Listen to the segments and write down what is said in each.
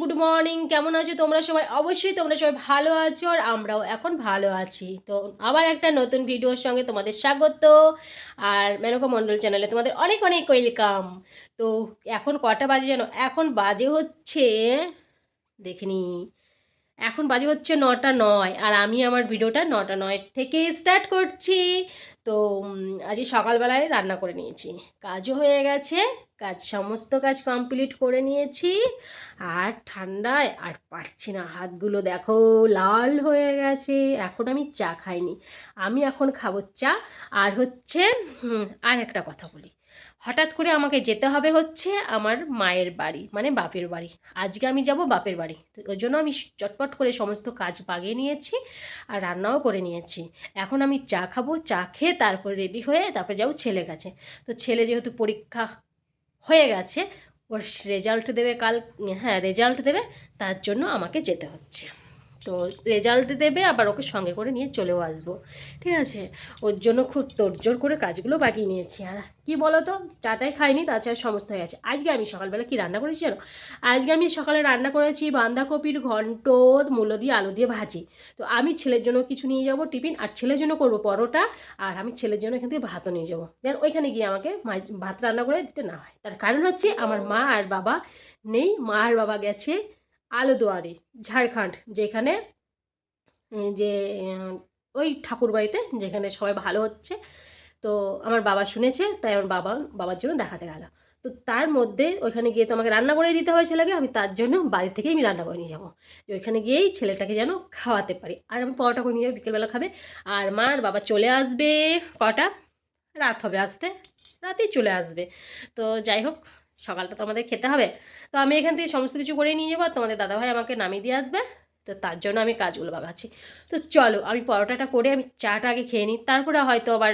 Good morning. কেমন আছো তোমরা সবাই? অবশ্যই তোমরা সবাই ভালো আছো আর আমরাও এখন ভালো আছি। তো আবার একটা নতুন ভিডিওর সঙ্গে তোমাদের স্বাগত। আর মেনকা মণ্ডল চ্যানেলে তোমাদের অনেক অনেক ওয়েলকাম। তো এখন কটা বাজে জানো? এখন বাজে হচ্ছে, দেখিনি, এখন বাজে হচ্ছে 9টা 9, আর আমি আমার ভিডিওটা 9টা 9 থেকে স্টার্ট করছি। তো আজকে সকালবেলায় রান্না করে নিয়েছি, কাজও হয়ে গেছে, সমস্ত কাজ কমপ্লিট করে নিয়েছি। আর ঠান্ডায় আর পারছি না, হাতগুলো দেখো লাল হয়ে গেছে। এখন আমি চা খাইনি, আমি এখন খাবো চা। আর হচ্ছে আর একটা কথা বলি, হঠাৎ করে আমাকে যেতে হবে হচ্ছে আমার মায়ের বাড়ি, মানে বাপের বাড়ি। আজকে আমি যাব বাপের বাড়ি, তো ওই জন্য আমি চটপট করে সমস্ত কাজ বাগিয়ে নিয়েছি আর রান্নাও করে নিয়েছি। এখন আমি চা খাবো, চা খেয়ে তারপর রেডি হয়ে তারপরে যাবো ছেলের কাছে। তো ছেলে যেহেতু পরীক্ষা হয়ে গেছে, ওর রেজাল্ট দেবে কাল, হ্যাঁ রেজাল্ট দেবে, তার জন্য আমাকে যেতে হচ্ছে। তো রেজাল্ট দেবে, আবার ওকে সঙ্গে করে নিয়ে চলেও আসবো, ঠিক আছে। ওর জন্য খুব তোড়জোড় করে কাজগুলো বাগিয়ে নিয়েছি। আর কি বলো তো, চাটাই খাইনি, তাছাড়া সমস্ত হয়ে গেছে। আজকে আমি সকালবেলা কি রান্না করেছি জানো? আজকে আমি সকালে রান্না করেছি বাঁধাকপির ঘন্ট, মূলো দিয়ে আলু দিয়ে ভাজি। তো আমি ছেলের জন্য কিছু নিয়ে যাব টিফিন, আর ছেলের জন্য করবো পরোটা। আর আমি ছেলের জন্য এখান থেকে ভাতও নিয়ে যাবো, যেন ওইখানে গিয়ে আমাকে ভাত রান্না করে দিতে না হয়। তার কারণ হচ্ছে আমার মা আর বাবা নেই, মা আর বাবা গেছে আলুদুয়ারে, ঝাড়খণ্ড, যেখানে যে ওই ঠাকুর বাড়িতে যেখানে সবাই ভালো হচ্ছে। তো আমার বাবা শুনেছে, তাই আমার বাবার জন্য দেখাতে গেল। তো তার মধ্যে ওইখানে গিয়ে তো আমাকে রান্না করে দিতে হয় ছেলেকে, আমি তার জন্য বাড়ি থেকেই আমি রান্না করে নিয়ে যাবো, যে ওইখানে গিয়েই ছেলেটাকে যেন খাওয়াতে পারি। আর আমি পরোটা করে নিয়ে যাবো, বিকেলবেলা খাবে। আর মা আর বাবা চলে আসবে কটা, রাত হবে আসতে, রাতেই চলে আসবে। তো যাই হোক, সকালটা তো আমাদের খেতে হবে। তো আমি এখান থেকে সমস্ত কিছু করে নিয়ে যাবো, আর তোমাদের দাদাভাই আমাকে নামিয়ে দিয়ে আসবে। তো তার জন্য আমি কাজগুলো বাগাচ্ছি। তো চলো আমি পরোটাটা করে আমি চাটা আগে খেয়ে নিই, তারপরে হয়তো আবার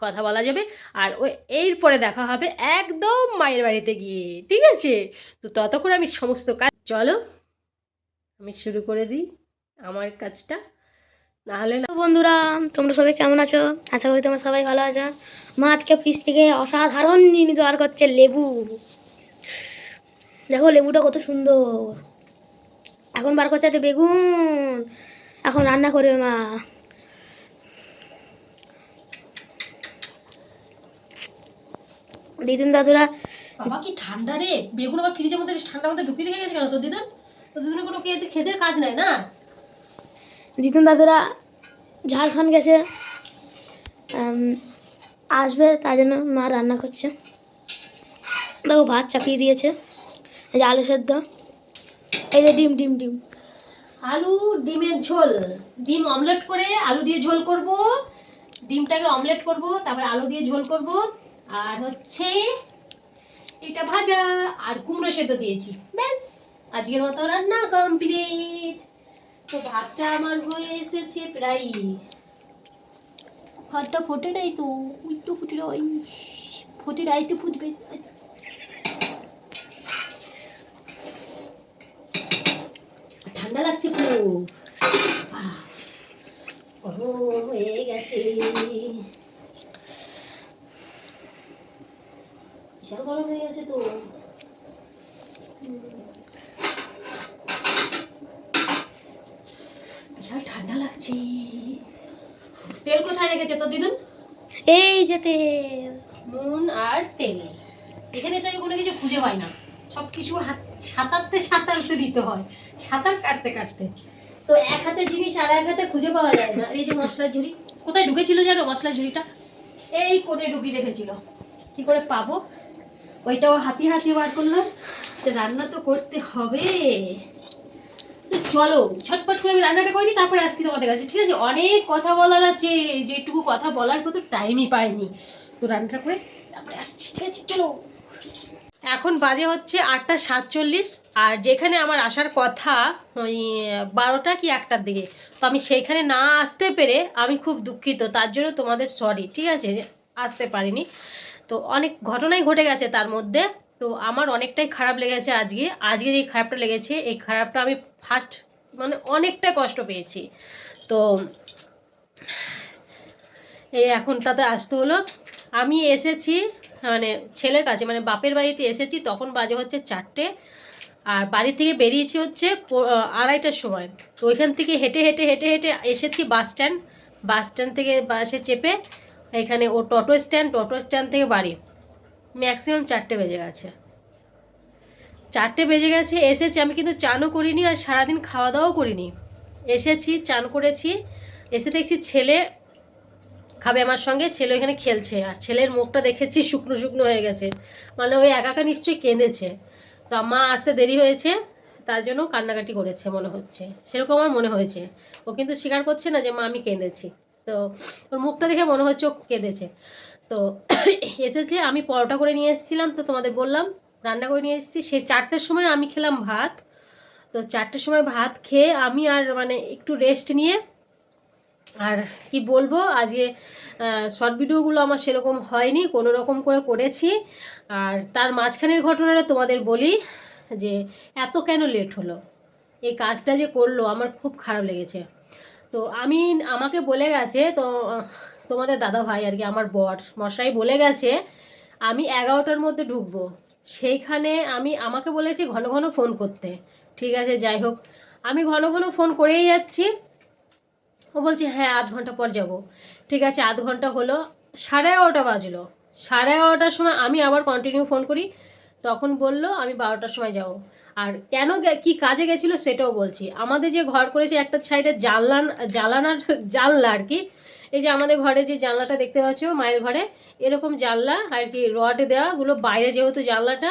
কথা বলা যাবে। আর ওই এরপরে দেখা হবে একদম মায়ের বাড়িতে গিয়ে, ঠিক আছে। তো ততক্ষণ আমি সমস্ত কাজ, চলো আমি শুরু করে দিই আমার কাজটা, নাহলে না। বন্ধুরা, তোমরা সবাই কেমন আছো? আশা করি তোমরা সবাই ভালো আছো। মা আজকে ফ্রিজ থেকে অসাধারণ জিনিস বার করছে, লেবু। দেখো লেবুটা কত সুন্দর। এখন বার করছে একটা বেগুন, এখন রান্না করবে মা। দিদুন দাদুরা, বাবা কি ঠান্ডা রে, বেগুন আবার ফ্রিজের মধ্যে ঠান্ডার মধ্যে ঢুকিয়ে রেখে গেছে কেন তো দিদুন? তো দিদুনের কোনো খেতে কাজ নাই না? দিদুন দাদুরা ঝাড়খণ্ড গেছে, আসবে, তার জন্য মা রান্না করছে। দেখো ভাত চাপিয়ে দিয়েছে, এই যে আলু সেদ্ধ, এই যে ডিম ডিম ডিম আলু ডিমের ঝোল, ডিম অমলেট করে আলু দিয়ে ঝোল করব, ডিমটাকে অমলেট করব, তারপরে আলু দিয়ে ঝোল করব। আর হচ্ছে এটা ভাজা, আর কুমড়ো সেদ্ধ দিয়েছি, ব্যাস আজকের মতো রান্না কমপ্লিট। তো ভাতটা আমার হয়ে এসেছে প্রায়, ভাতটা ফোটে নাই তো, একটু ফুটে নাই, ফুটে নাই, একটু ফুটবে। ঠান্ডা লাগছে খুব, গরম হয়ে গেছে, বিশাল গরম হয়ে গেছে তো। বিশাল ঠান্ডা লাগছে। তেল কোথায় রেখেছে তো দিদুন? এই যে তেল, নুন আর তেল। এখানে এসে আমি কোনো কিছু খুঁজে পাই না, সব কিছু সাঁতারতে সাঁতারতে দিতে হয়, সাঁতার কাটতে কাটতে। তো এক হাতে জিনিস আর এক হাতে খুঁজে পাওয়া যায় না। এই যে মশলার ঝুড়ি, কোথায় ঢুকেছিল জানো মশলার ঝুড়িটা? এই কোণে ঢুকিয়ে রেখেছিল, কি করে পাবো? ওইটাও হাতি হাতি বার করলাম। তো রান্না তো করতে হবে, তো চলো ছটপট করে আমি রান্নাটা করিনি, তারপরে আসছি তোমাদের কাছে, ঠিক আছে। অনেক কথা বলার আছে, যেটুকু কথা বলার মতো টাইমই পাইনি। তো রান্নাটা করে তারপরে আসছি, ঠিক আছে চলো। এখন বাজে হচ্ছে 8টা 47, আর যেখানে আমার আসার কথা ওই 12টা কি 1টার দিকে, তো আমি সেইখানে না আসতে পেরে আমি খুব দুঃখিত, তার জন্য তোমাদের সরি, ঠিক আছে, আসতে পারিনি। তো অনেক ঘটনাই ঘটে গেছে তার মধ্যে। তো আমার অনেকটাই খারাপ লেগেছে আজকে, যে খারাপটা লেগেছে, এই খারাপটা আমি ফার্স্ট মানে অনেকটাই কষ্ট পেয়েছি। তো এই এখন তাতে আসতে হলো। আমি এসেছি মানে ছেলের কাছে, মানে বাপের বাড়িতে এসেছি, তখন বাজে হচ্ছে 4টে, আর বাড়ি থেকে বেরিয়েছি হচ্ছে 2:30টার সময়। তো ওইখান থেকে হেঁটে হেঁটে হেঁটে হেঁটে এসেছি বাস স্ট্যান্ড। বাস স্ট্যান্ড থেকে বাসে চেপে এখানে টোটো স্ট্যান্ড থেকে বাড়ি ম্যাক্সিমাম 4টে বেজে গেছে। 4টে বেজে গেছে, এসেছি আমি কিন্তু চানও করিনি আর সারাদিন খাওয়া দাওয়াও করিনি। এসেছি, চান করেছি, এসে দেখছি ছেলে খাবে আমার সঙ্গে, ছেলে ওইখানে খেলছে। আর ছেলের মুখটা দেখেছি শুকনো শুকনো হয়ে গেছে, মানে ওই একা একা নিশ্চয়ই কেঁদেছে। তো মা আসতে দেরি হয়েছে, তার জন্য কান্নাকাটি করেছে মনে হচ্ছে, সেরকম আমার মনে হয়েছে। ও কিন্তু স্বীকার করছে না যে মা আমি কেঁদেছি। তো ওর মুখটা দেখে মনে হচ্ছে ও কেঁদেছে। তো এসেছে, আমি পরোটা করে নিয়ে এসেছিলাম, তো তোমাদের বললাম রান্না করে নিয়ে এসেছি। সে 4টের সময় আমি খেলাম ভাত। তো 4টের সময় ভাত খেয়ে আমি আর মানে একটু রেস্ট নিয়ে, আর কি বলবো, আজকে শর্ট ভিডিওগুলো আমার সেরকম হয়নি, কোনো রকম করে করেছি। আর তার মাঝখানের ঘটনাটা তোমাদের বলি যে এত কেন লেট হলো, এই কাজটা যে করলো আমার খুব খারাপ লেগেছে। তো আমাকে বলে গেছে, তো তোমাদের দাদা ভাই আর কি আমার বর মশাই বলে গেছে আমি 11টার মধ্যে ঢুকবো। সেইখানে আমাকে বলেছে ঘন ঘন ফোন করতে। ঠিক আছে, যাই হোক, আমি ঘন ঘন ফোন করেই যাচ্ছি। ও বলছে হ্যাঁ 1/2 ঘন্টা পর যাব। ঠিক আছে, 1/2 ঘন্টা হলো, 11:30 বাজলো। 11:30টার সময় আমি আবার কন্টিনিউ ফোন করি, তখন বলল আমি 12টার সময় যাব। আর কেন কি কাজে গেছিলো সেটাও বলছি। আমাদের যে ঘর করেছে একটা সাইডে জানলা আর কি, এই যে আমাদের ঘরে যে জানলাটা দেখতে পাচ্ছ মায়ের ঘরে, এরকম জানলা আর কি রড দেওয়াগুলো, বাইরে যেহেতু জানলাটা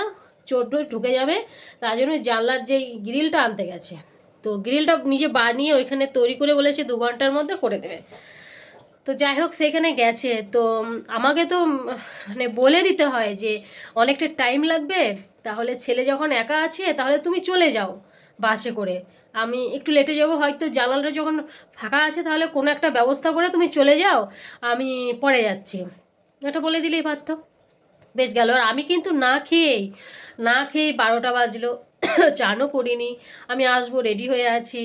চোর টোর ঢুকে যাবে, তার জন্য জানলার যে গ্রিলটা আনতে গেছে। তো গ্রিলটা নিজে বানিয়ে ওইখানে তৈরি করে বলেছে 2 ঘন্টার মধ্যে করে দেবে। তো যাই হোক সেখানে গেছে। তো আমাকে তো মানে বলে দিতে হয় যে অনেকটা টাইম লাগবে, তাহলে ছেলে যখন একা আছে তাহলে তুমি চলে যাও বাসে করে, আমি একটু লেটে যাব, হয়তো জানালাটা যখন ফাঁকা আছে তাহলে কোনো একটা ব্যবস্থা করে তুমি চলে যাও, আমি পরে যাচ্ছি, এটা বলে দিলেই পারতো, বেশ গেল। আর আমি কিন্তু না খেয়েই 12টা বাজলো, চানও করিনি। আমি আসবো রেডি হয়ে আছি,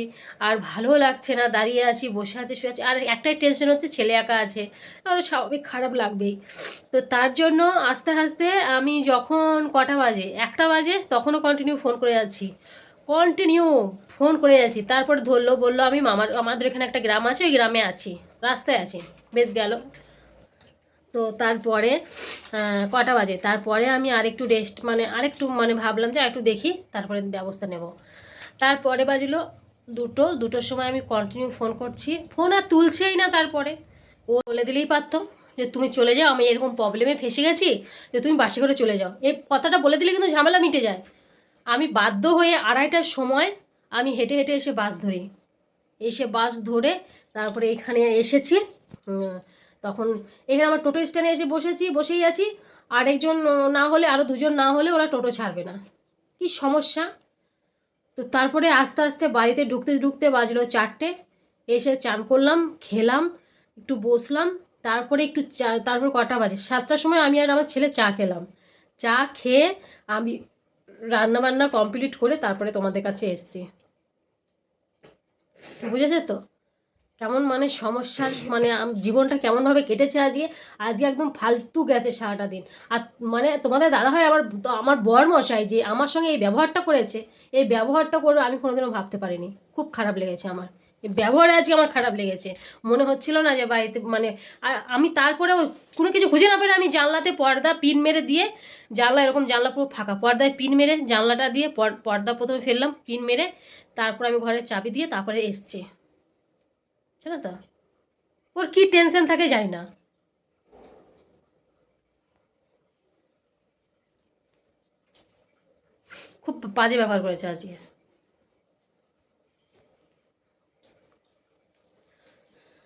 আর ভালোও লাগছে না, দাঁড়িয়ে আছি, বসে আছি, শুয়ে আছি, আর একটাই টেনশন হচ্ছে ছেলে একা আছে, আর স্বাভাবিক খারাপ লাগবেই। তো তার জন্য আস্তে আস্তে আমি যখন কটা বাজে 1টা বাজে তখনও কন্টিনিউ ফোন করে যাচ্ছি, তারপরে ধরলো, বললো আমি আমাদের এখানে একটা গ্রাম আছে, ওই গ্রামে আছি, রাস্তায় আছি। বেশ গেল। তো তারপরে কটা বাজে, তারপরে আমি আরেকটু ভাবলাম যে একটু দেখি, তারপরে ব্যবস্থা নেব। তারপরে বাজলো 2টোর সময় আমি কন্টিনিউ ফোন করছি, ফোন আর তুলছেই না। তারপরে ও বলে দিলেই পারতো যে তুমি চলে যাও, আমি এরকম প্রবলেমে ফেসে গেছি, যে তুমি বাসে করে চলে যাও, এই কথাটা বলে দিলে কিন্তু ঝামেলা মিটে যায়। আমি বাধ্য হয়ে 2:30টার সময় আমি হেঁটে হেঁটে এসে বাস ধরে তারপরে এখানে এসেছি। তখন এখানে আমার টোটো স্ট্যান্ডে এসে বসেই আছি। আরেকজন না হলে, আরও 2জন না হলে ওরা টোটো ছাড়বে না, কি সমস্যা। তো তারপরে আস্তে আস্তে বাড়িতে ঢুকতে ঢুকতে বাজলো 4টে। এসে চান করলাম, খেলাম, একটু বসলাম, তারপরে তারপর কটা বাজে 7টার সময় আমি আর আমার ছেলে চা খেলাম। চা খেয়ে আমি রান্নাবান্না কমপ্লিট করে তারপরে তোমাদের কাছে এসেছি। বুঝেছে তো কেমন সমস্যার জীবনটা কেমনভাবে কেটেছে আজকে। আজকে একদম ফালতু গেছে সারাটা দিন। আর তোমাদের দাদাভাই আমার বর মশাই যে আমার সঙ্গে এই ব্যবহারটা করেছে, এই ব্যবহারটা করবে আমি কোনোদিনও ভাবতে পারিনি। খুব খারাপ লেগেছে আমার এই ব্যবহারে, আজকে আমার খারাপ লেগেছে। মনে হচ্ছিল না যে বাড়িতে আমি তারপরেও কোনো কিছু খুঁজে না পেরে আমি জানলাতে পর্দা পিন মেরে দিয়ে, জানলা পুরো ফাঁকা, পর্দায় পিন মেরে জানলাটা দিয়ে পর্দা প্রথমে ফেললাম পিন মেরে, তারপর আমি ঘরের চাবি দিয়ে তারপরে এসছি। জানো তো ওর কি টেনশন থাকে জানি না। খুব বাজে ব্যবহার করেছে আজকে।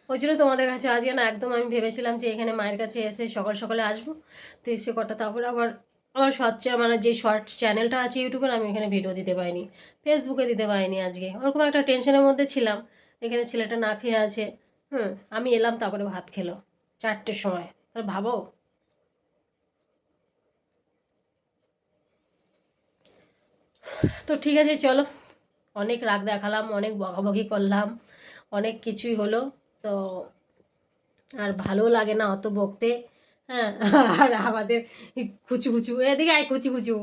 ওই জন্য তোমাদের কাছে আজকে না একদম আমি ভেবেছিলাম যে এখানে মায়ের কাছে এসে সকাল সকালে আসবো, তো এসে তারপরে আবার আমার যে শর্ট চ্যানেলটা আছে ইউটিউবে, আমি এখানে ভিডিও দিতে পারিনি, ফেসবুকে দিতে পারিনি। আজকে ওরকম একটা টেনশনের মধ্যে ছিলাম, এখানে ছেলেটা না খেয়ে আছে। আমি এলাম, তারপরে ভাত খেলো 4টের সময়, তাহলে ভাবো। তো ঠিক আছে চলো, অনেক রাগ দেখালাম, অনেক বকাবকি করলাম, অনেক কিছুই হলো। তো আর ভালো লাগে না অত বকতে, হ্যাঁ, আর আমাদের এই কুচু কুচু, এদিকে আয় কুচু কুচু,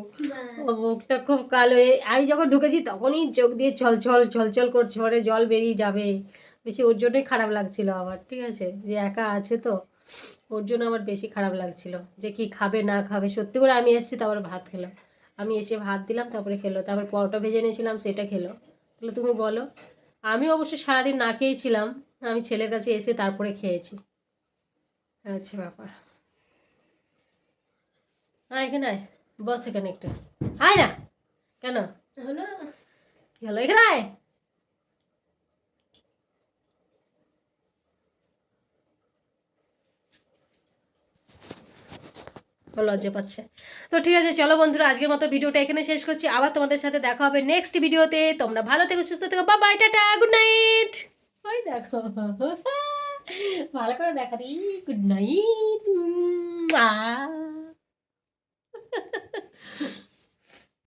ও মুখটা খুব কালো। আমি যখন ঢুকেছি তখনই চোখ দিয়ে ছলছল ছলছল করছে, মানে জল বেরিয়ে যাবে। বেশি ওর জন্যই খারাপ লাগছিল আমার, ঠিক আছে, যে একা আছে তো, ওর জন্য আমার বেশি খারাপ লাগছিল যে কি খাবে না খাবে। সত্যি করে আমি এসেছি, তারপরে ভাত খেলাম। আমি এসে ভাত দিলাম, তারপরে খেলো, তারপরে পরোটা ভেজে নিয়েছিলাম, সেটা খেলো। তাহলে তুমি বলো। আমি অবশ্য সারাদিন না খেয়েছিলাম, আমি ছেলের কাছে এসে তারপরে খেয়েছি। আচ্ছা ব্যাপার। এখানে আয়, বস এখানে একটু, আয় না। কেন হলো কি হলো, এখানে আয়। ও লজ্জা পাচ্ছে। তো ঠিক আছে, চলো বন্ধুরা, আজকের মতো ভিডিওটা এখানে শেষ করছি। আবার তোমাদের সাথে দেখা হবে নেক্সট ভিডিওতে। তোমরা ভালো থেকো, সুস্থ থেকো, bye bye, tata, good night. ওই দেখো, ভালো করে দেখা দিই, গুড নাইট।